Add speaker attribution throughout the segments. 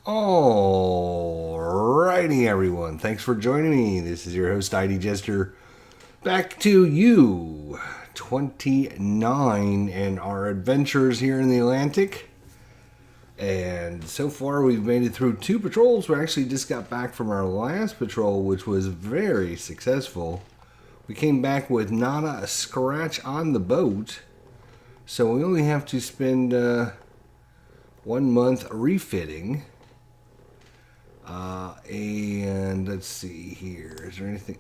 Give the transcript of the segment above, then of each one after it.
Speaker 1: Alrighty, everyone. Thanks for joining me. This is your host, ID Jester. Back to U-29 and our adventures here in the Atlantic. And so far, we've made it through 2 patrols. We actually just got back from our last patrol, which was very successful. We came back with not a scratch on the boat. So we only have to spend 1 month refitting. And let's see here. Is there anything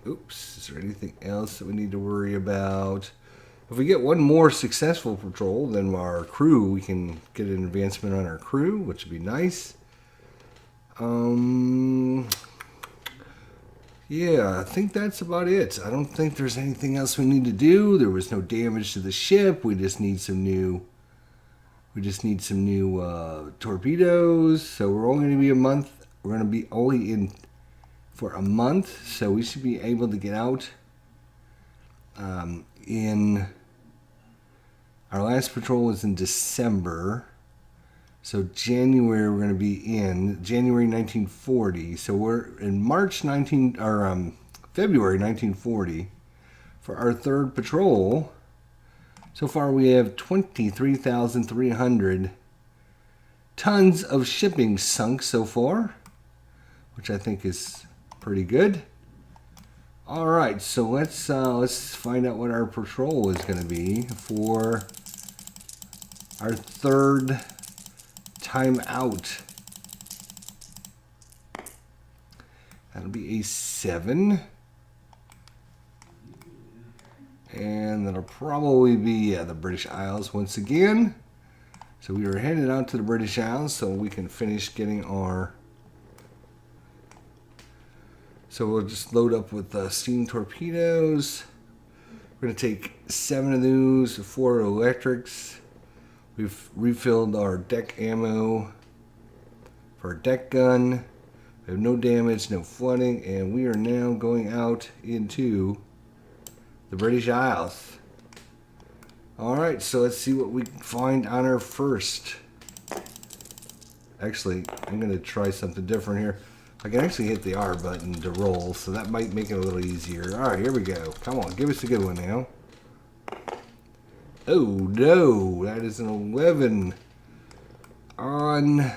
Speaker 1: else that we need to worry about? If we get one more successful patrol, then our crew, we can get an advancement on our crew, which would be nice. Yeah, I think that's about it. I don't think there's anything else we need to do. There was no damage to the ship. We just need some new torpedoes. So we're only going to be a month. We're going to be only in for a month, so we should be able to get out. In our last patrol was in December, so January we're going to be in January 1940. So we're in February 1940 for our 3rd patrol. So far we have 23,300 tons of shipping sunk so far, which I think is pretty good. All right, so let's find out what our patrol is going to be for our 3rd time out. That'll be a 7. And that'll probably be the British Isles once again. So we are headed out to the British Isles so we can finish getting our... So we'll just load up with steam torpedoes. We're going to take 7 of those, 4 electrics. We've refilled our deck ammo for our deck gun. We have no damage, no flooding, and we are now going out into the British Isles. Alright, so let's see what we can find on our first. Actually, I'm going to try something different here. I can actually hit the R button to roll, so that might make it a little easier. Alright, here we go. Come on, give us a good one now. Oh, no. That is an 11 on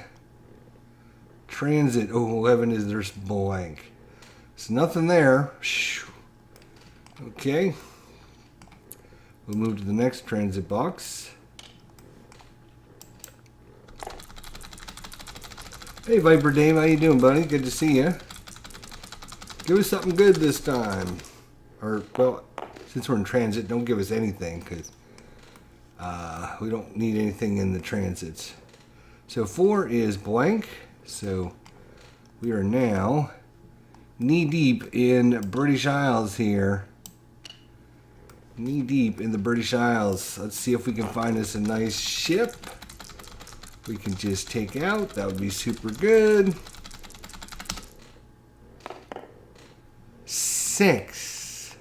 Speaker 1: transit. Oh, 11 is there's blank. There's nothing there. Okay. We'll move to the next transit box. Hey, Viper Dave, how you doing, buddy? Good to see you. Give us something good this time. Or, well, since we're in transit, don't give us anything, because we don't need anything in the transits. So 4 is blank, so we are now knee-deep in British Isles here. Knee-deep in the British Isles. Let's see if we can find us a nice ship we can just take out. That would be super good. 6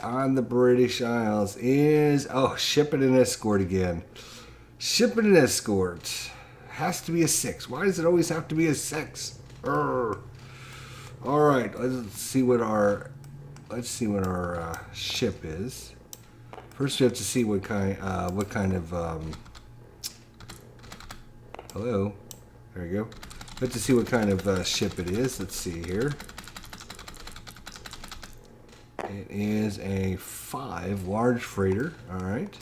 Speaker 1: on the British Isles is... Oh, ship and an escort again. Ship and an escort. Has to be a 6. Why does it always have to be a 6? Alright, let's see what our ship is. First we have to see what kind of hello. There you go. We have to see what kind of ship it is. Let's see here. It is a 5 large freighter. Alright.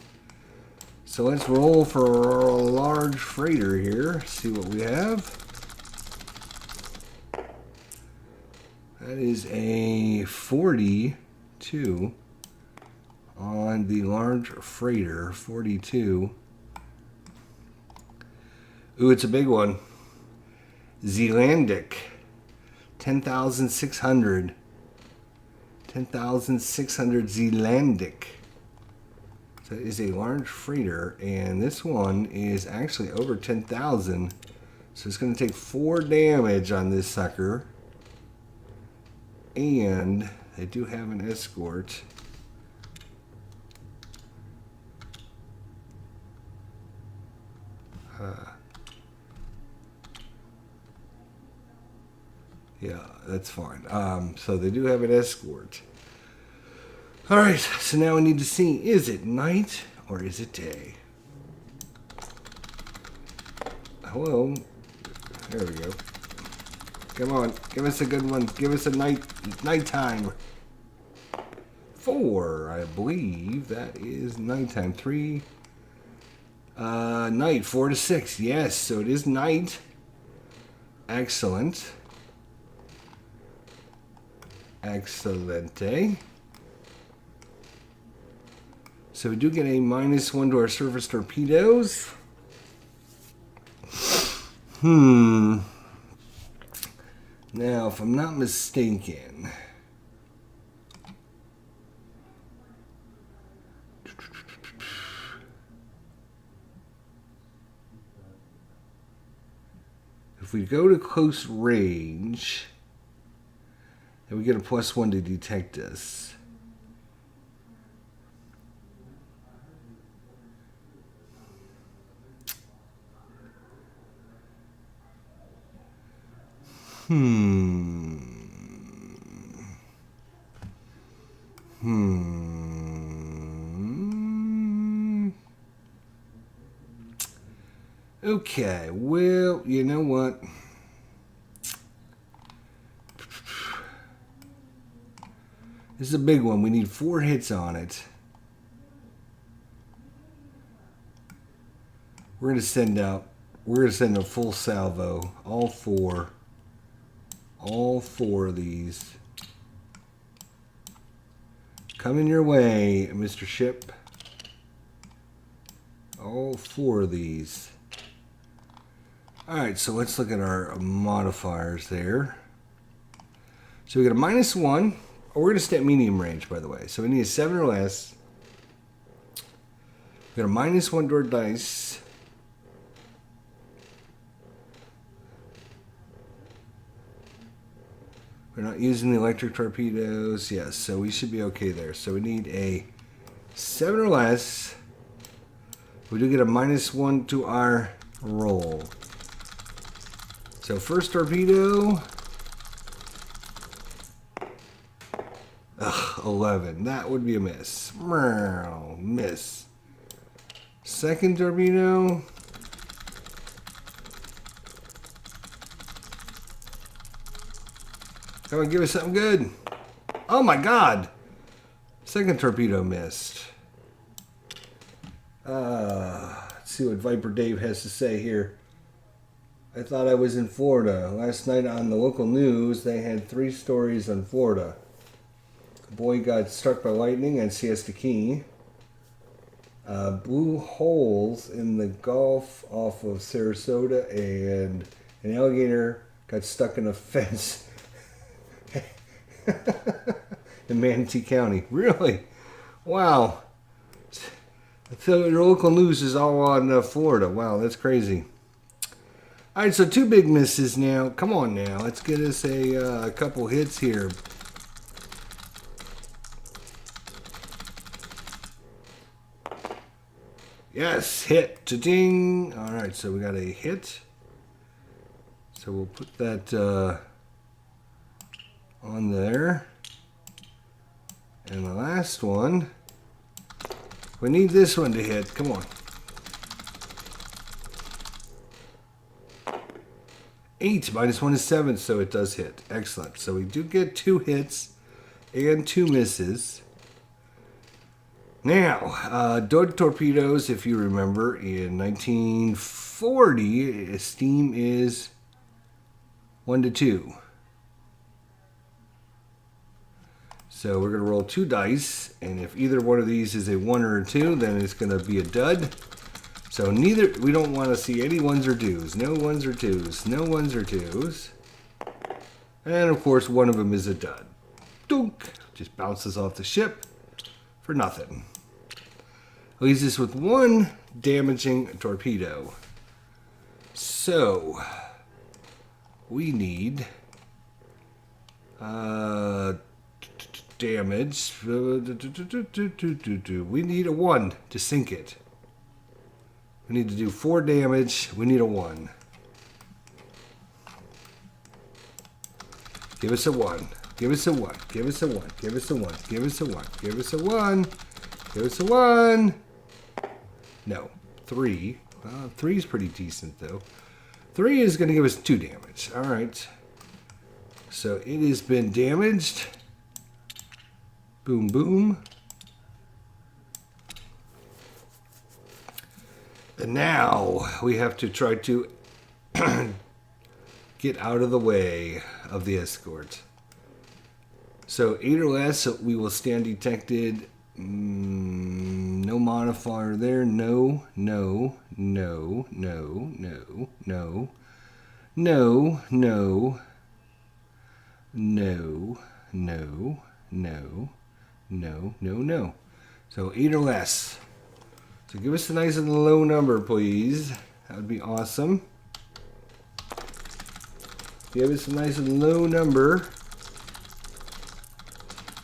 Speaker 1: So let's roll for a large freighter here. See what we have. That is a 42 on the large freighter. 42. Ooh, it's a big one. Zealandic. 10,600. 10,600 Zealandic. That is a large freighter, and this one is actually over 10,000. So it's going to take 4 damage on this sucker. And they do have an escort. Yeah, that's fine. So they do have an escort. Alright, so now we need to see, is it night or is it day? Hello? There we go. Come on, give us a good one. Give us a nighttime. 4, I believe that is nighttime. 3, night, 4 to 6. Yes, so it is night. Excellent. Excelente. So we do get a -1 to our surface torpedoes. Now, if I'm not mistaken, if we go to close range, then we get a +1 to detect us. Okay, well, you know what? This is a big one. We need 4 hits on it. We're gonna send a full salvo. All four of these. Coming your way, Mr. Ship. All 4 of these. Alright, so let's look at our modifiers there. So we got a -1. Oh, we're going to stay at medium range, by the way. So we need a 7 or less. We got a -1 to our dice. We're not using the electric torpedoes. Yes, so we should be okay there. So we need a 7 or less. We do get a -1 to our roll. So first torpedo. 11. That would be a miss. Miss. Second torpedo. Come on, give us something good. Oh my God. Second torpedo missed. Let's see what Viper Dave has to say here. I thought I was in Florida. Last night on the local news, they had 3 stories on Florida. A boy got struck by lightning on Siesta Key. Blew holes in the Gulf off of Sarasota, and an alligator got stuck in a fence in Manatee County. Really? Wow. So your local news is all on Florida. Wow, that's crazy. All right, so 2 big misses now. Come on now. Let's get us a couple hits here. Yes, hit. Cha-ding. All right, so we got a hit. So we'll put that on there. And the last one. We need this one to hit. Come on. 8 -1 is 7, so it does hit. Excellent. So we do get 2 hits and 2 misses. Now, Dud torpedoes, if you remember, in 1940, steam is 1 to 2. So we're going to roll 2 dice, and if either one of these is a 1 or a 2, then it's going to be a dud. So we don't want to see any 1s or 2s. No 1s or 2s. No 1s or 2s. And of course, one of them is a dud. Dunk! Just bounces off the ship for nothing. Leaves us with one damaging torpedo. So we need damage. We need a 1 to sink it. We need to do 4 damage. We need a 1. Give us a 1. Give us a 1. Give us a 1. Give us a 1. Give us a 1. Give us a 1. Give us a 1. No. 3. 3 is pretty decent, though. 3 is going to give us 2 damage. All right. So it has been damaged. Boom, boom. And now we have to try to get out of the way of the escort. So 8 or less, we will stand detected. No modifier there. No, no, no, no, no, no, no, no, no, no, no, no, no, no. So 8 or less. So give us a nice and low number, please. That would be awesome. Give us a nice and low number.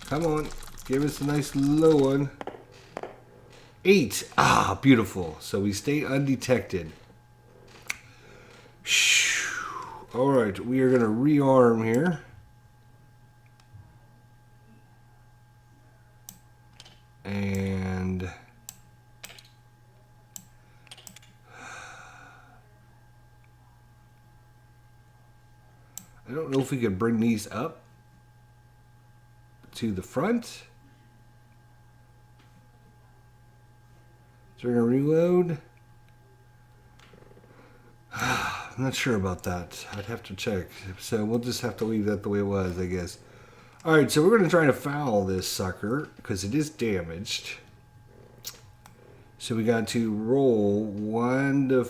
Speaker 1: Come on. Give us a nice low one. 8. Ah, beautiful. So we stay undetected. Alright, we are going to rearm here. And I don't know if we could bring these up to the front. During a reload. I'm not sure about that. I'd have to check. So we'll just have to leave that the way it was, I guess. Alright, so we're going to try to foul this sucker because it is damaged. So we got to roll 1 to...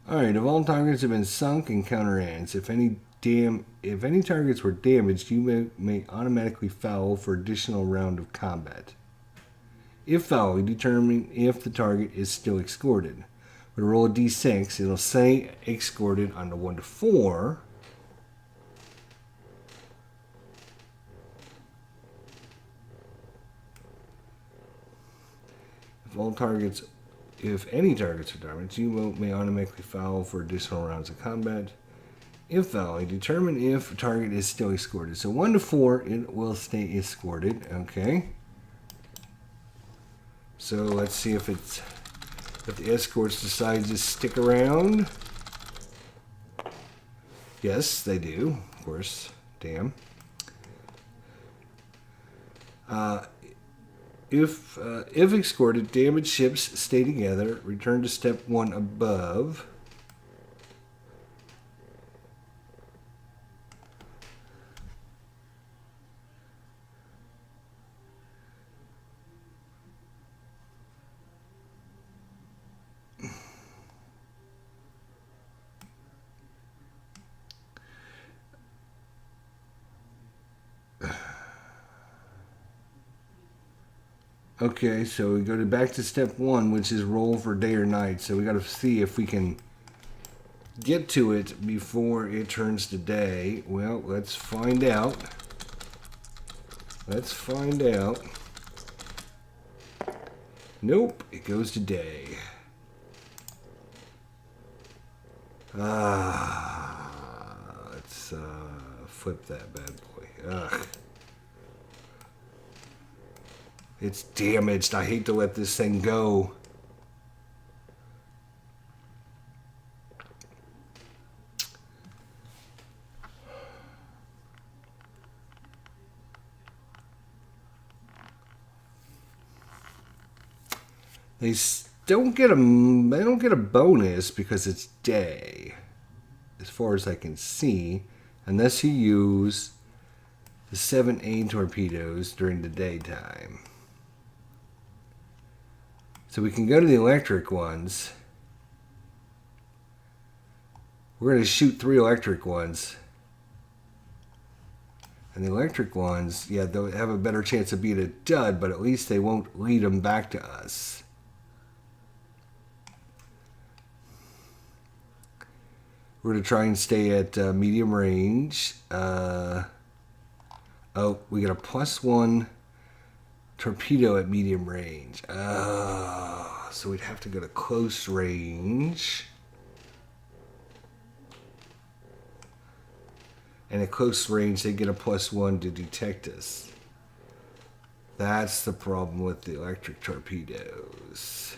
Speaker 1: Alright, if all targets have been sunk, encounter ends. If any targets were damaged, you may automatically foul for additional round of combat. If foul, you determine if the target is still escorted. When roll a d6, it'll say escorted on the 1 to 4. If any targets are damaged, you may automatically foul for additional rounds of combat. If foul, you determine if a target is still escorted. So 1 to 4, it will stay escorted. Okay. So let's see if the escorts decide to stick around. Yes, they do. Of course. Damn. If escorted, damaged ships stay together. Return to step 1 above. Okay, so we go back to step 1, which is roll for day or night. So we got to see if we can get to it before it turns to day. Well, let's find out. Let's find out. Nope, it goes to day. Let's flip that bad boy. Ugh. It's damaged. I hate to let this thing go. Don't get a bonus because it's day, as far as I can see, unless you use the 7A torpedoes during the daytime. So we can go to the electric ones. We're going to shoot 3 electric ones. And the electric ones, yeah, they'll have a better chance of being a dud, but at least they won't lead them back to us. We're going to try and stay at medium range. Oh, we got a +1 torpedo at medium range. So we'd have to go to close range. And at close range, they get a +1 to detect us. That's the problem with the electric torpedoes.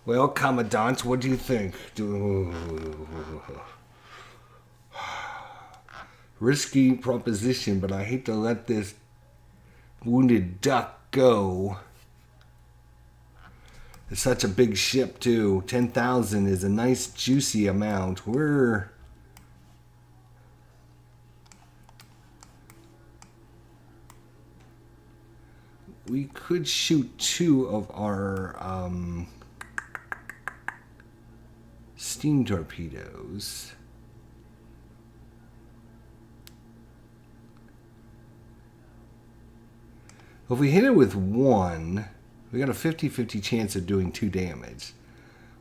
Speaker 1: Well, Commandant, what do you think? Risky proposition, but I hate to let this wounded duck go. It's such a big ship, too. 10,000 is a nice, juicy amount. We could shoot 2 of our steam torpedoes. If we hit it with 1, we got a 50-50 chance of doing 2 damage,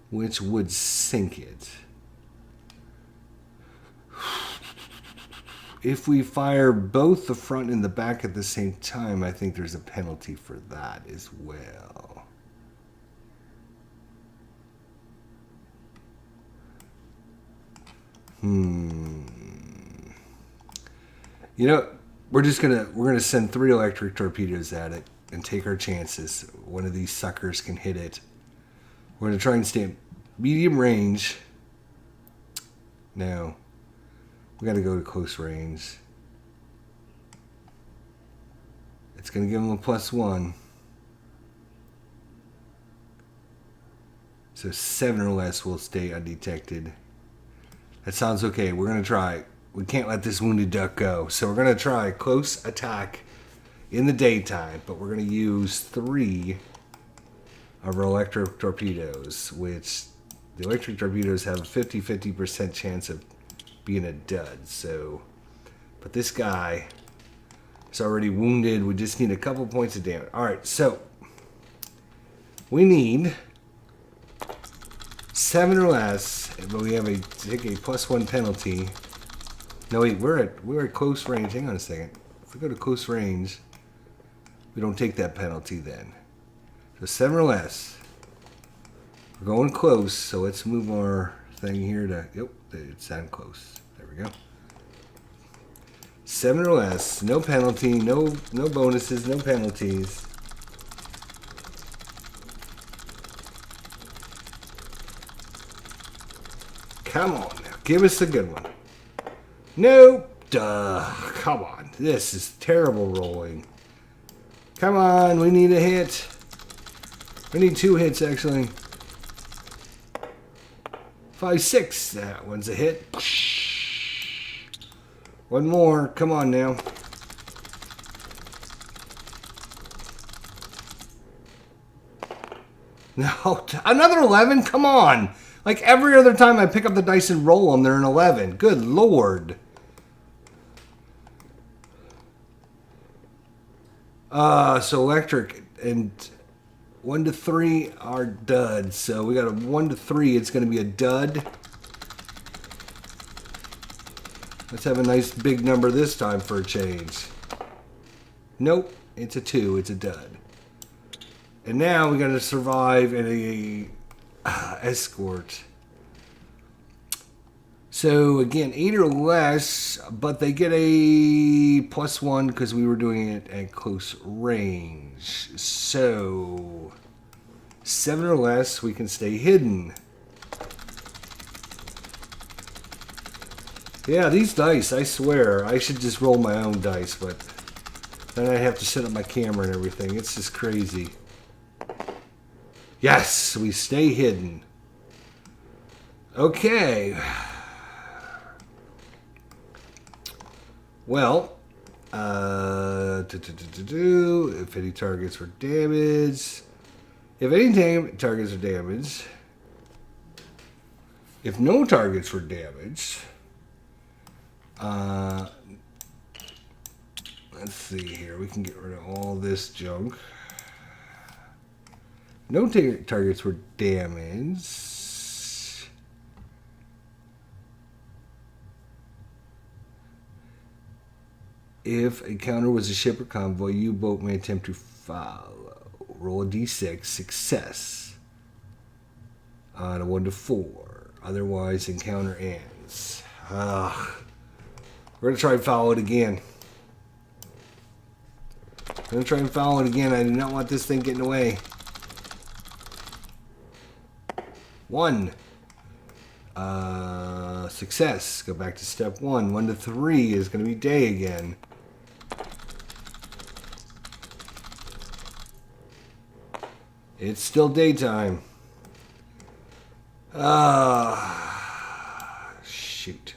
Speaker 1: which would sink it. If we fire both the front and the back at the same time, I think there's a penalty for that as well. You know, we're gonna send 3 electric torpedoes at it and take our chances. One of these suckers can hit it. We're gonna try and stay at medium range. No, we gotta go to close range. It's gonna give them a +1. So 7 or less will stay undetected. That sounds okay. We're gonna try. We can't let this wounded duck go. So we're going to try close attack in the daytime, but we're going to use 3 of our electric torpedoes, which the electric torpedoes have a 50-50% chance of being a dud. So, but this guy is already wounded. We just need a couple points of damage. All right, so we need 7 or less, but we have take a +1 penalty. No, wait, we're at close range. Hang on a second. If we go to close range, we don't take that penalty then. So 7 or less. We're going close, so let's move our thing here to... Yep, it's down close. There we go. 7 or less. No penalty, no bonuses, no penalties. Come on now, give us a good one. Nope. Come on. This is terrible rolling. Come on. We need a hit. We need 2 hits, actually. 5, 6. That one's a hit. 1 more. Come on now. No. Another 11? Come on. Like every other time I pick up the dice and roll them, they're an 11. Good Lord. So electric and 1 to 3 are duds. So we got a 1 to 3. It's going to be a dud. Let's have a nice big number this time for a change. Nope. It's a 2. It's a dud. And now we got to survive in a escort. So again, 8 or less, but they get a +1 because we were doing it at close range. So 7 or less, we can stay hidden. Yeah, these dice, I swear, I should just roll my own dice, but Then I have to set up my camera and everything. It's just crazy. Yes, we stay hidden. Okay. Well, if any targets were damaged, if any targets are damaged, if no targets were damaged, let's see here. We can get rid of all this junk. No targets were damaged. If a counter was a ship or convoy, U-boat may attempt to follow. Roll a d6. Success. On a 1 to 4. Otherwise, encounter ends. We're going to try and follow it again. I'm going to try and follow it again. I do not want this thing getting away. 1. Success. Go back to step 1. 1 to 3 is going to be day again. It's still daytime. Shoot.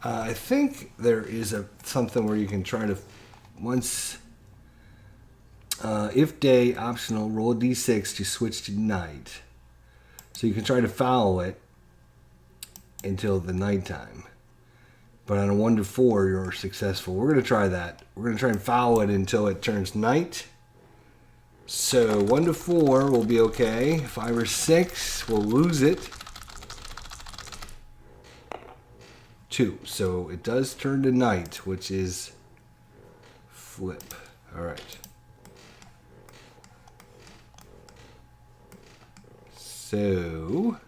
Speaker 1: I think there is something where you can try to, once, if day, optional, roll a d6 to switch to night. So you can try to follow it until the nighttime. But on a 1 to 4, you're successful. We're going to try that. We're going to try and follow it until it turns night. So 1 to 4 will be okay. 5 or 6, we'll lose it. 2. So it does turn to night, which is flip. All right. So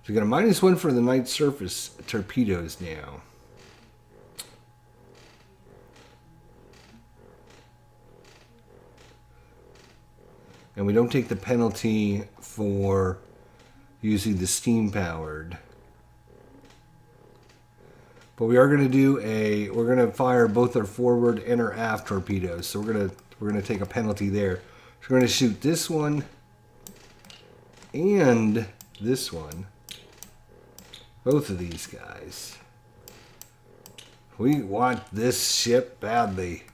Speaker 1: we got a -1 for the night surface torpedoes now. And we don't take the penalty for using the steam powered. But we are going to we're going to fire both our forward and our aft torpedoes. So we're going to take a penalty there. So we're going to shoot this one and this one. Both of these guys. We want this ship badly.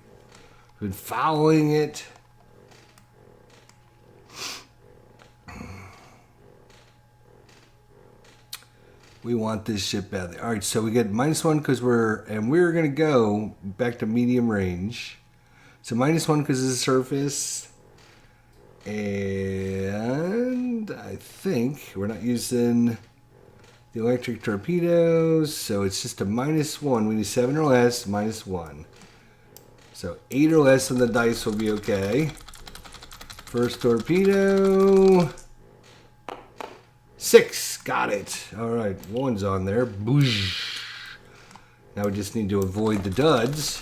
Speaker 1: We've been following it. We want this ship badly. All right, so we get -1 because we're going to go back to medium range. So -1 because it's a surface. And I think we're not using the electric torpedoes, so it's just a -1. We need 7 or less, -1. So 8 or less on the dice will be okay. First torpedo. 6. Got it. All right. 1's on there. Boosh. Now we just need to avoid the duds.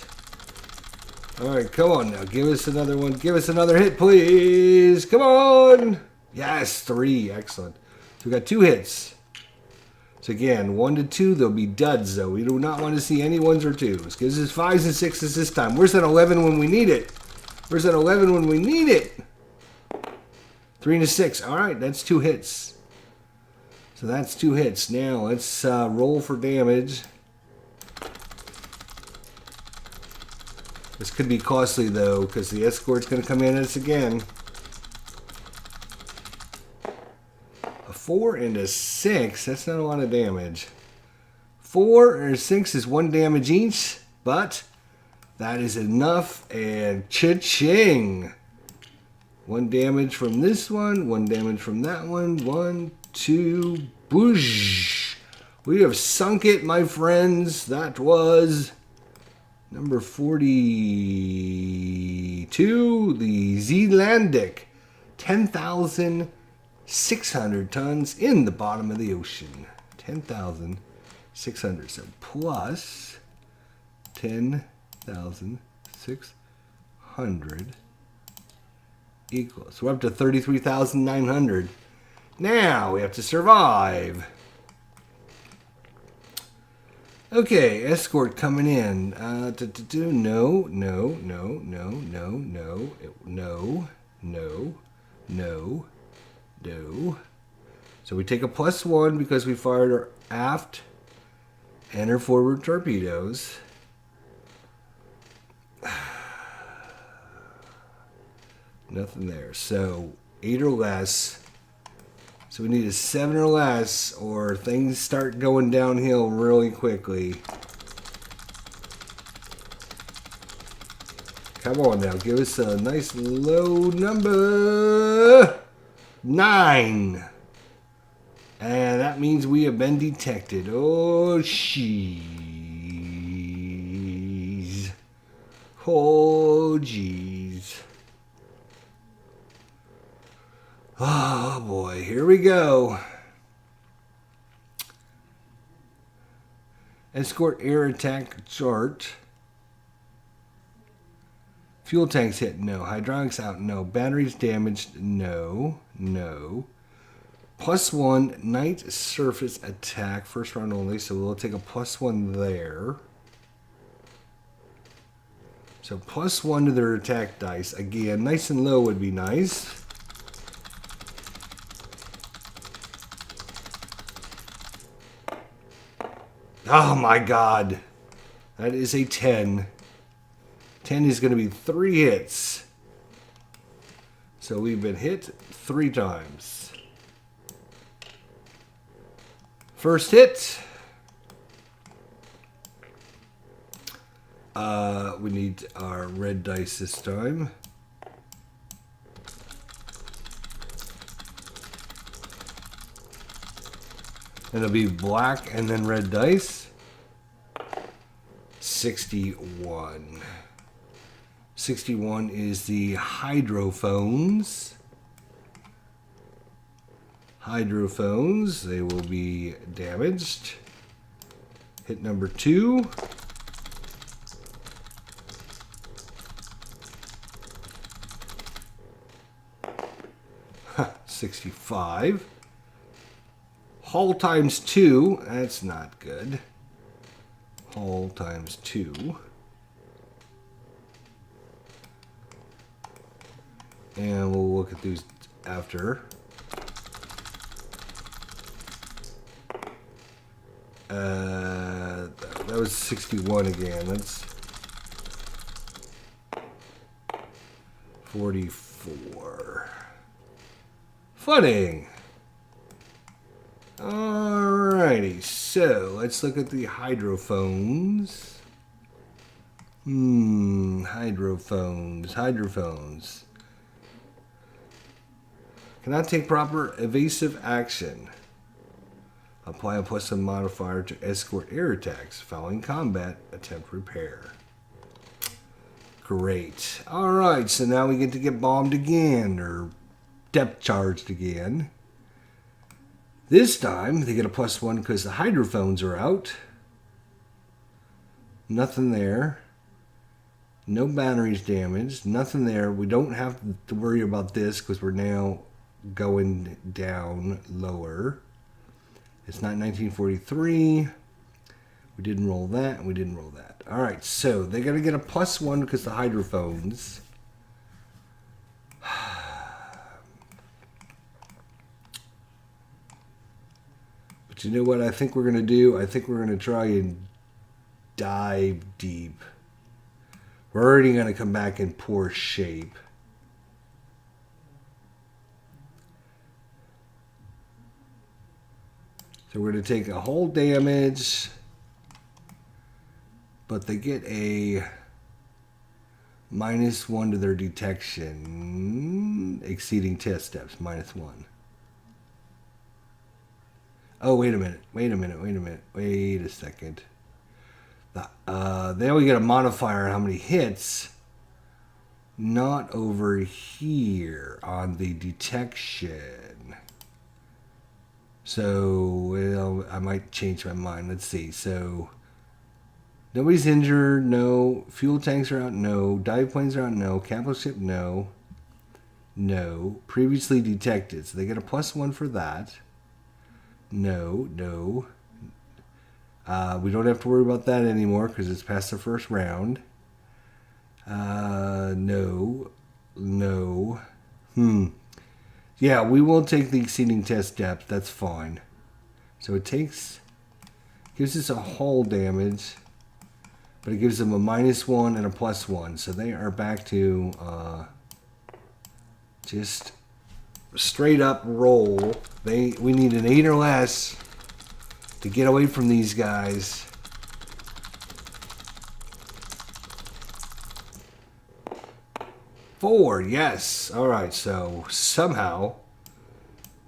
Speaker 1: All right. Come on now. Give us another one. Give us another hit, please. Come on. Yes. 3. Excellent. So we got 2 hits. So again, 1 to 2. There'll be duds, though. We do not want to see any 1s or 2s. Gives us 5s and 6s this time. Where's that 11 when we need it? Where's that 11 when we need it? 3 and a 6. All right. That's 2 hits. So that's 2 hits. Now let's roll for damage. This could be costly though, because the escort's going to come in at us again. A 4 and a 6. That's not a lot of damage. 4 or 6 is 1 damage each, but that is enough. And cha-ching! 1 damage from this one. 1 damage from that one. 1, 2, boosh. We have sunk it, my friends. That was number 42, the Zealandic. 10,000 600 tons in the bottom of the ocean. 10,600. So plus 10,600 equals. So we're up to 33,900. Now we have to survive. Okay, escort coming in. No. So we take a +1 because we fired our aft and our forward torpedoes. Nothing there. So 8 or less. So we need a 7 or less, or things start going downhill really quickly. Come on now, give us a nice low number. 9. And that means we have been detected. Oh, jeez. Oh, jeez. Oh boy, here we go. Escort air attack chart. Fuel tanks hit, no. Hydraulics out, no. Batteries damaged, no. +1 night surface attack, first round only, so we'll take a +1 there. So +1 to their attack dice. Again, nice and low would be nice. Oh my god. That is a 10. 10 is going to be 3 hits. So we've been hit 3 times. First hit. We need our red dice this time. It'll be black and then red dice. 61. 61 is the hydrophones. Hydrophones, they will be damaged. Hit number 2. Huh, 65. Hull times 2, that's not good. Hull times 2. And we'll look at these after. That was 61 again. That's 44. Flooding. Alrighty, so let's look at the hydrophones. Hydrophones. Cannot take proper evasive action. Apply a +1 modifier to escort air attacks. Following combat, attempt repair. Great. Alright, so now we get to get bombed again, or depth charged again. This time, they get a +1 because the hydrophones are out. Nothing there. No batteries damaged. Nothing there. We don't have to worry about this because we're now going down lower. It's not 1943. We didn't roll that, and we didn't roll that. Alright, so they're going to get a +1 because the hydrophones. But you know what I think we're going to do? I think we're going to try and dive deep. We're already going to come back in poor shape. So we're going to take a hull damage, but they get a -1 to their detection, exceeding test steps, -1. Oh, wait a minute. Wait a second. They only get a modifier on how many hits, not over here on the detection. So, well, I might change my mind. Let's see. So, nobody's injured. No. Fuel tanks are out. No. Dive planes are out. No. Capital ship. No. No. Previously detected. So they get a +1 for that. No. No. We don't have to worry about that anymore because it's past the first round. No. No. Yeah, we will take the exceeding test depth. That's fine. So it gives us a hull damage, but it gives them a -1 and a +1. So they are back to just straight up roll. We need an 8 or less to get away from these guys. Four, yes. All right, so somehow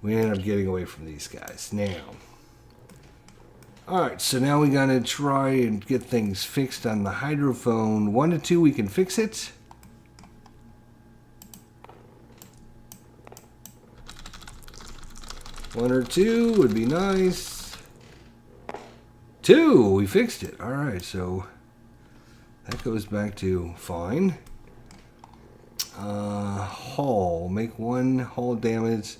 Speaker 1: we ended up getting away from these guys. Now, all right, so now we gotta try and get things fixed on the hydrophone. 1 to 2, we can fix it. One or two would be nice. 2, we fixed it. All right, so that goes back to fine. Hull, make 1 hull damage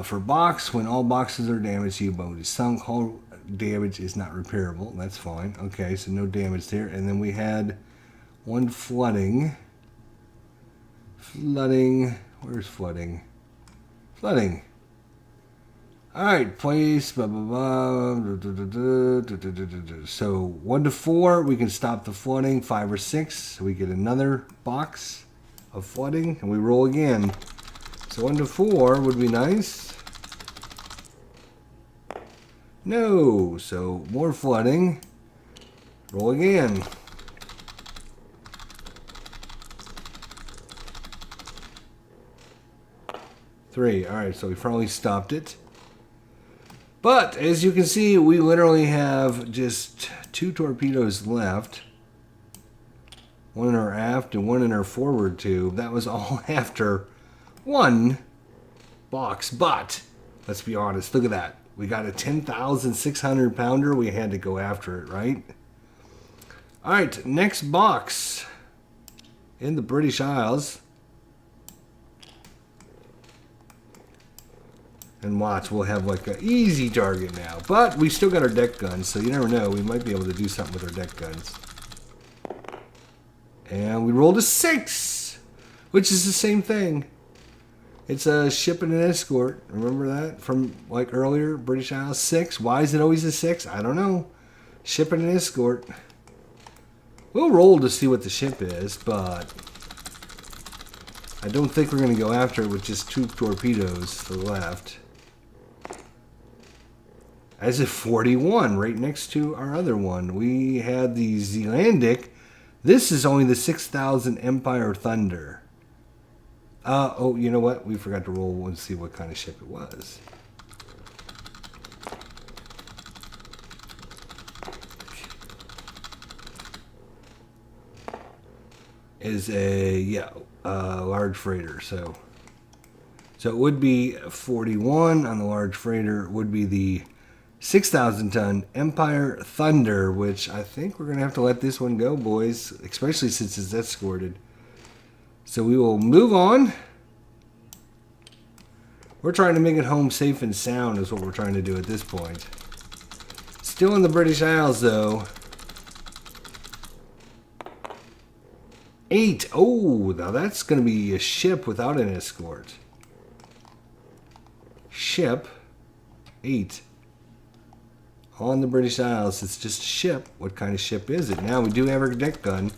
Speaker 1: for box. When all boxes are damaged, U-boat is sunk. Hull damage is not repairable. That's fine. Okay, so no damage there. And then we had 1 flooding. Flooding. Where's flooding? Flooding. Alright, place, blah, blah, blah. So 1 to 4, we can stop the flooding. 5 or 6, so we get another box of flooding, and we roll again. So 1 to 4 would be nice. No, so more flooding. Roll again. Three. Alright, so we finally stopped it. But, as you can see, we literally have just 2 torpedoes left. 1 in our aft and 1 in our forward tube. That was all after 1 box. But, let's be honest, look at that. We got a 10,600 pounder. We had to go after it, right? Alright, next box. In the British Isles. And watch, we'll have like an easy target now. But we still got our deck guns, so you never know. We might be able to do something with our deck guns. And we rolled a 6, which is the same thing. It's a ship and an escort. Remember that from like earlier, British Isles 6. Why is it always a 6? I don't know. Ship and an escort. We'll roll to see what the ship is, but I don't think we're going to go after it with just 2 torpedoes to the left. As if 41, right next to our other one. We had the Zealandic. This is only the 6,000 Empire Thunder. Oh, you know what? We forgot to roll and see what kind of ship it was. Is a large freighter. So it would be 41 on the large freighter. It would be the 6,000 ton Empire Thunder, which I think we're going to have to let this one go, boys, especially since it's escorted. So we will move on. We're trying to make it home safe and sound is what we're trying to do at this point. Still in the British Isles, though. 8. Oh, now that's going to be a ship without an escort. Ship. 8. On the British Isles, it's just a ship. What kind of ship is it? Now we do have our deck gun.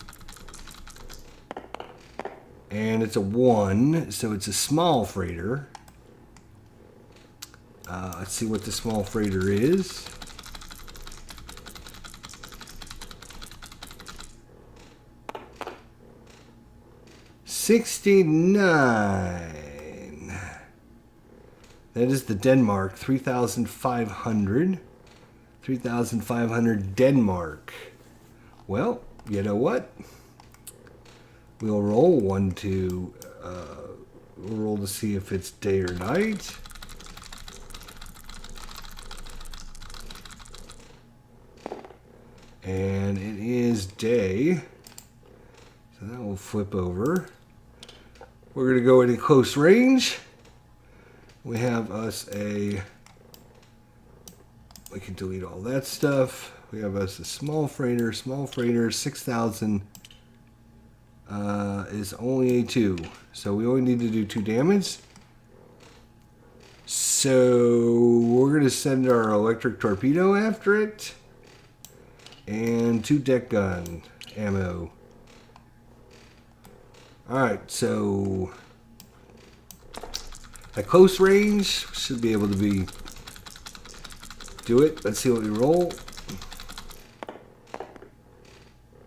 Speaker 1: And it's a 1, so it's a small freighter. Let's see what the small freighter is. $69. That is the Denmark, 3,500. 3,500 Denmark. Well, you know what? We'll roll one to we'll roll to see if it's day or night. And it is day. So that will flip over. We're going to go into close range. We have us a... We can delete all that stuff. We have us a small freighter. Small freighter, 6,000 is only a 2. So we only need to do 2 damage. So we're going to send our electric torpedo after it. And 2 deck gun ammo. Alright, so at close range, should be able to do it. Let's see what we roll.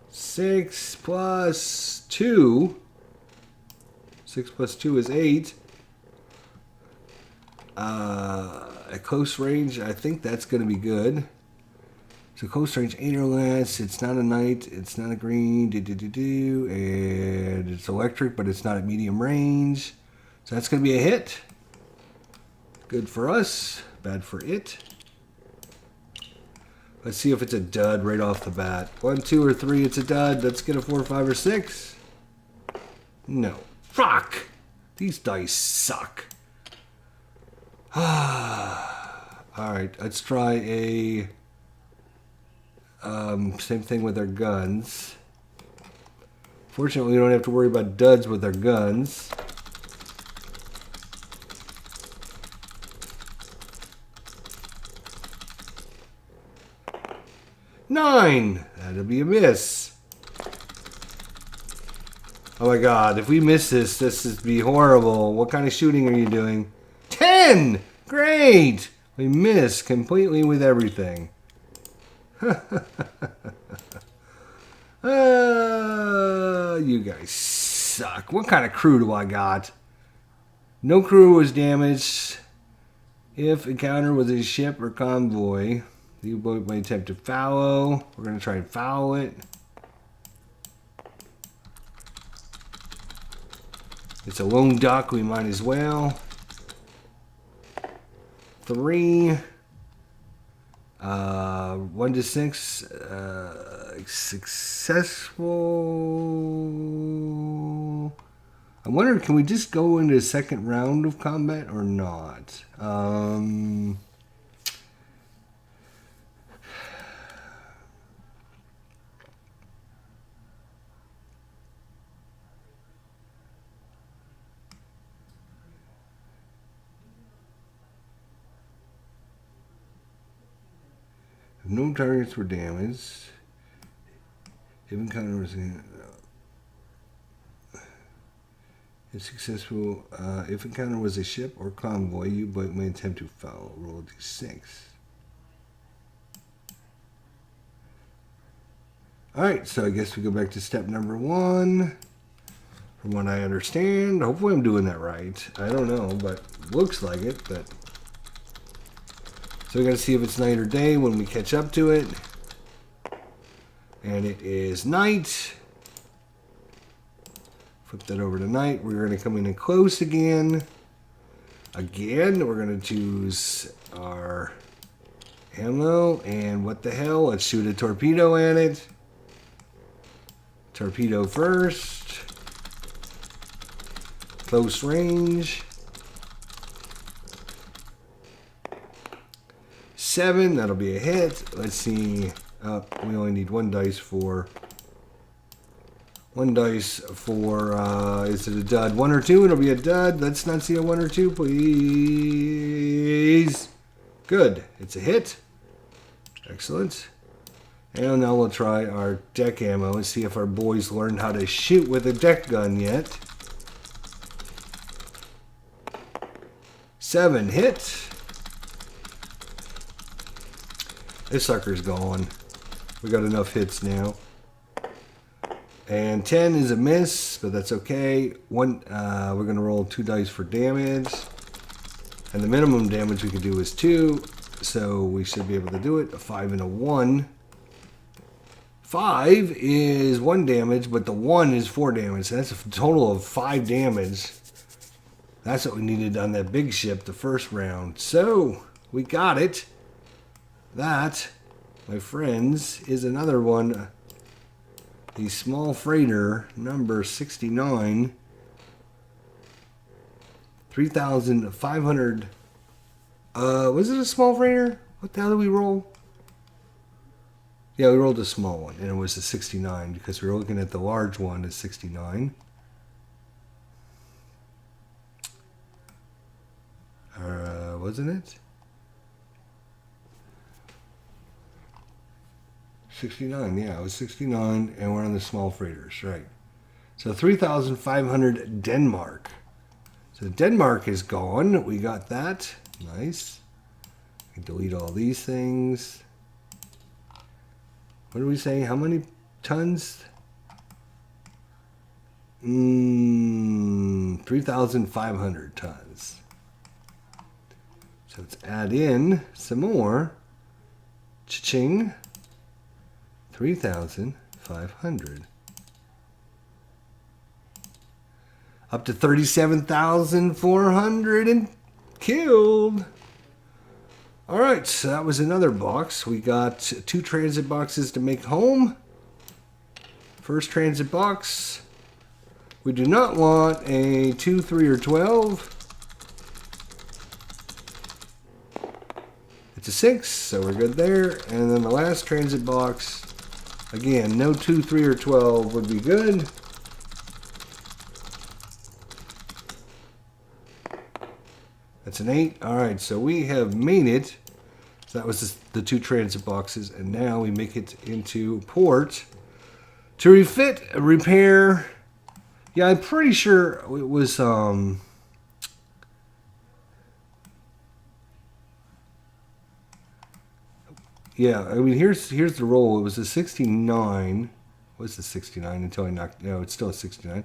Speaker 1: 6 plus 2. 6 plus 2 is 8. At close range, I think that's going to be good. So close range, 8 or less. It's not a night. It's not a green. And it's electric, but it's not at medium range. So that's going to be a hit. Good for us. Bad for it. Let's see if it's a dud right off the bat. 1, 2, or 3, it's a dud. Let's get a 4, 5, or 6. No. Fuck! These dice suck. Alright, let's try a... same thing with our guns. Fortunately, we don't have to worry about duds with our guns. Nine! That'll be a miss. Oh my god, if we miss this, this would be horrible. What kind of shooting are you doing? 10! Great! We miss completely with everything. You guys suck. What kind of crew do I got? No crew was damaged. If encounter with a ship or convoy, the U-boat may attempt to follow. We're going to try and follow it. It's a lone duck. We might as well. 3. 1 to 6. Successful. I wonder, can we just go into a second round of combat or not? No targets were damaged. If encounter was if successful, if encounter was a ship or convoy, U-boat may attempt to follow. Roll d6. Alright, so I guess we go back to step number 1. From what I understand, hopefully I'm doing that right. I don't know, but looks like it. But so we got to see if it's night or day when we catch up to it. And it is night. Flip that over to night. We're going to come in and close again. Again, we're going to choose our ammo. And what the hell? Let's shoot a torpedo at it. Torpedo first. Close range. 7. That'll be a hit. Let's see. We only need 1 dice for... 1 dice for... is it a dud? 1 or 2? It'll be a dud. Let's not see a 1 or 2, please. Good. It's a hit. Excellent. And now we'll try our deck ammo and see if our boys learned how to shoot with a deck gun yet. 7 hit. This sucker's gone. We got enough hits now. And 10 is a miss, but that's okay. We're going to roll 2 dice for damage. And the minimum damage we can do is 2. So we should be able to do it. A 5 and a 1. 5 is 1 damage, but the 1 is 4 damage. So that's a total of 5 damage. That's what we needed on that big ship the first round. So we got it. That my friends, is another one. The small freighter number 69. 3,500. Was it a small freighter? What the hell did we roll? Yeah, we rolled a small one, and it was a 69 because we were looking at the large one as 69. Wasn't it? 69, yeah, it was 69, and we're on the small freighters, right. So 3,500 Denmark. So Denmark is gone. We got that. Nice. I can delete all these things. What do we say? How many tons? 3,500 tons. So let's add in some more. Cha-ching. 3,500. Up to 37,400 and killed. All right, so that was another box. We got 2 transit boxes to make home. First transit box. We do not want a 2, 3, or 12. It's a 6, so we're good there. And then the last transit box, again, no 2, 3, or 12 would be good. That's an 8. All right, so we have made it. So that was the 2 transit boxes, and now we make it into port to refit, repair. Yeah, I'm pretty sure it was yeah, I mean here's the roll. It was a 69. What's the 69 until I knocked? No, it's still a 69.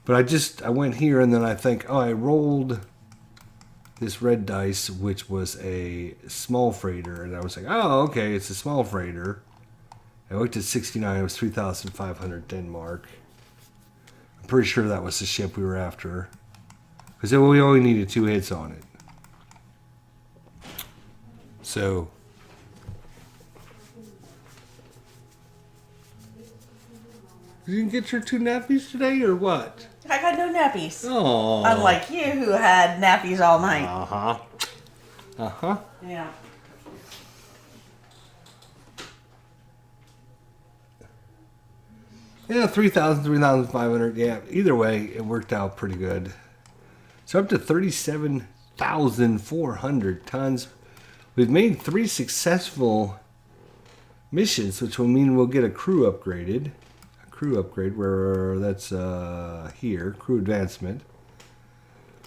Speaker 1: But I went here and then I think, oh, I rolled this red dice, which was a small freighter, and I was like, oh, okay, it's a small freighter. I looked at 69, it was 3,500 Denmark. I'm pretty sure that was the ship we were after, because we only needed 2 hits on it. So, you didn't get your 2 nappies today, or what?
Speaker 2: I got no nappies.
Speaker 1: Oh.
Speaker 2: Unlike you, who had nappies all night.
Speaker 1: Uh-huh. Uh-huh.
Speaker 2: Yeah.
Speaker 1: Yeah, 3,000, 3,500. Yeah, either way, it worked out pretty good. So up to 37,400 tons. We've made 3 successful missions, which will mean we'll get a crew upgraded. Crew upgrade, where that's here, crew advancement.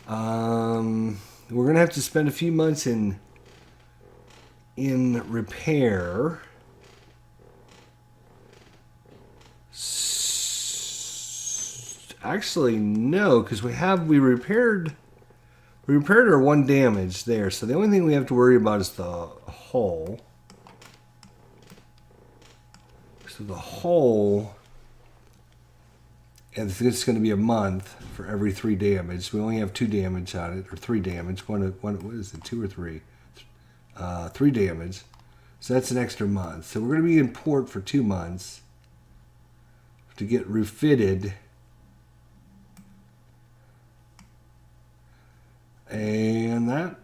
Speaker 1: We're gonna have to spend a few months in repair. Actually, no, because we repaired our 1 damage there. So the only thing we have to worry about is the hull. So the hull. And it's going to be a month for every 3 damage. We only have 2 damage on it, or 3 damage. One, what is it, 2 or 3? 3 damage. So that's an extra month. So we're going to be in port for 2 months to get refitted. And that,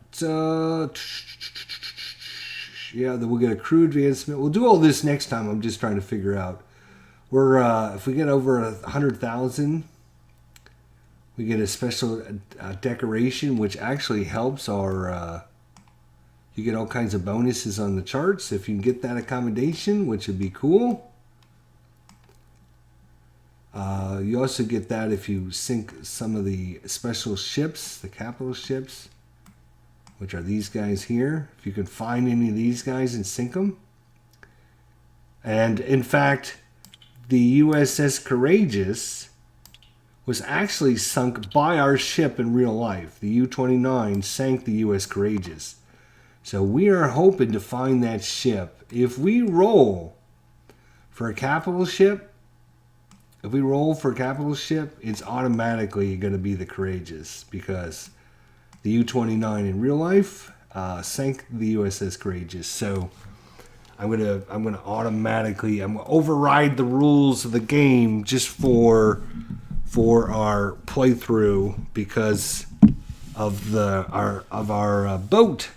Speaker 1: yeah, then we'll get a crew advancement. We'll do all this next time. I'm just trying to figure out. If we get over 100,000, we get a special decoration, which actually helps our. You get all kinds of bonuses on the charts if you can get that accommodation, which would be cool. You also get that if you sink some of the special ships, the capital ships, which are these guys here. If you can find any of these guys and sink them. And in fact, the USS Courageous was actually sunk by our ship in real life. The U-29 sank the US Courageous. So we are hoping to find that ship. If we roll for a capital ship, it's automatically going to be the Courageous, because the U-29 in real life sank the USS Courageous. So I'm gonna automatically override the rules of the game just for our playthrough because of our boat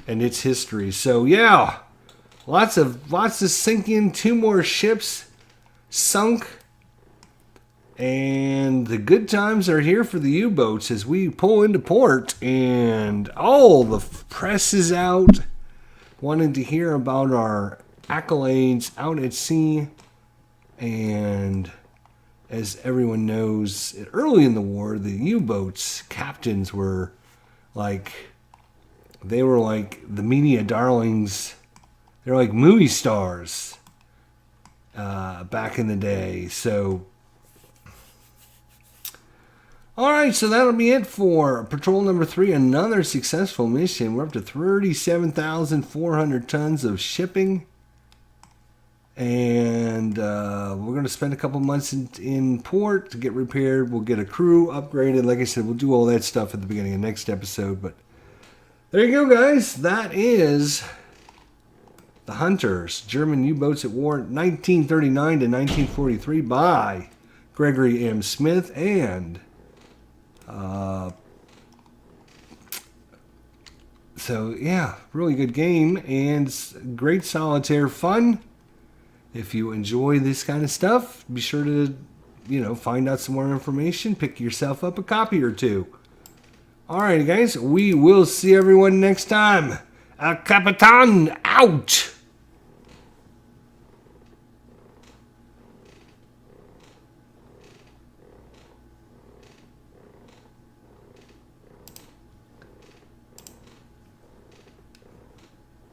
Speaker 1: and its history. So yeah, lots of sinking. 2 more ships sunk, and the good times are here for the U-boats as we pull into port, and all the press is out wanting to hear about our accolades out at sea. And as everyone knows, early in the war, the U-boats captains were like the media darlings. They're like movie stars back in the day. So, all right, so that'll be it for patrol number 3. Another successful mission. We're up to 37,400 tons of shipping. And we're going to spend a couple months in port to get repaired. We'll get a crew upgraded. Like I said, we'll do all that stuff at the beginning of next episode. But there you go, guys. That is the Hunters, German U-boats at war 1939 to 1943 by Gregory M. Smith and so yeah, really good game and great solitaire fun. If you enjoy this kind of stuff, be sure to, find out some more information. Pick yourself up a copy or 2. Alright, guys, we will see everyone next time. El Capitan out!